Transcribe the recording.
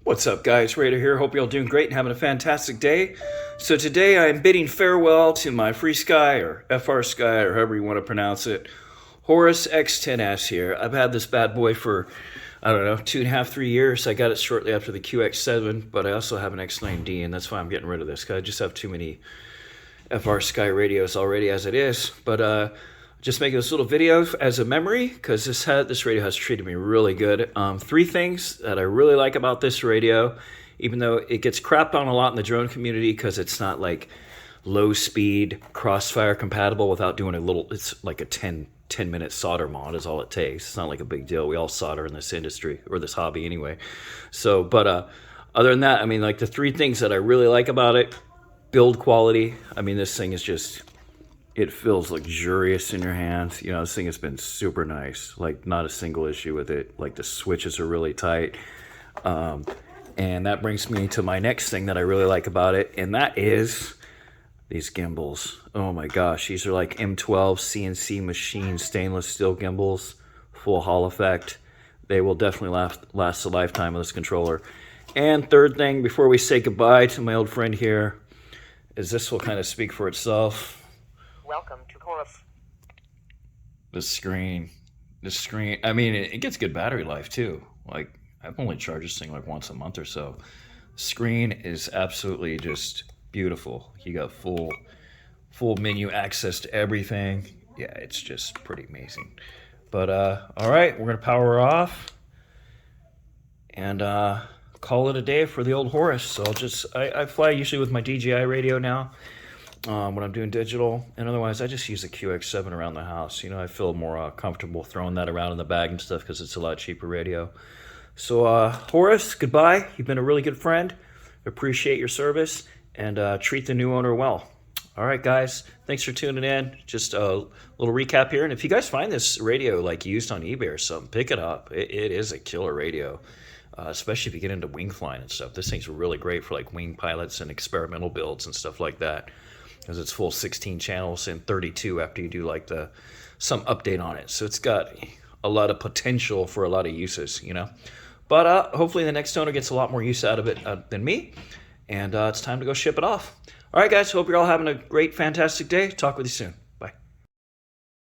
What's up, guys? Raider here. Hope you're all doing great and having a fantastic day. So today I'm bidding farewell to my FrSky or FrSky or however you want to pronounce it, Horus x10s here. I've had this bad boy for, I don't know, 2.5, 3 years. I got it shortly after the QX7, but I also have an X9D, and that's why I'm getting rid of this, because I just have too many FrSky radios already as it is. But just making this little video as a memory, because this radio has treated me really good. 3 things that I really like about this radio, even though it gets crapped on a lot in the drone community because it's not like low speed crossfire compatible without doing it's like a 10-minute solder mod is all it takes. It's not like a big deal. We all solder in this industry, or this hobby anyway. So, but other than that, I mean, like the 3 things that I really like about it: build quality. I mean, this thing is just, it feels luxurious in your hands. You know, this thing has been super nice. Like, not a single issue with it. Like, the switches are really tight. And that brings me to my next thing that I really like about it, and that is these gimbals. Oh my gosh, these are like M12 CNC machine stainless steel gimbals, full Hall effect. They will definitely last the lifetime of this controller. And third thing, before we say goodbye to my old friend here, is this will kind of speak for itself. Welcome to Horus. The screen, I mean, it gets good battery life too. Like, I've only charged this thing like once a month or so. The screen is absolutely just beautiful. You got full menu access to everything. Yeah, it's just pretty amazing. But all right, we're gonna power her off and call it a day for the old Horus. So I fly usually with my DJI radio now when I'm doing digital, and otherwise I just use the QX7 around the house. You know, I feel more comfortable throwing that around in the bag and stuff because it's a lot cheaper radio. So Horus, goodbye. You've been a really good friend. Appreciate your service, and treat the new owner well. All right, guys, thanks for tuning in. Just a little recap here. And if you guys find this radio like used on eBay or something, pick it up. It is a killer radio, especially if you get into wing flying and stuff. This thing's really great for like wing pilots and experimental builds and stuff like that, because it's full 16 channels and 32 after you do like some update on it. So it's got a lot of potential for a lot of uses, you know. But hopefully the next owner gets a lot more use out of it than me. And it's time to go ship it off. All right, guys, hope you're all having a great, fantastic day. Talk with you soon.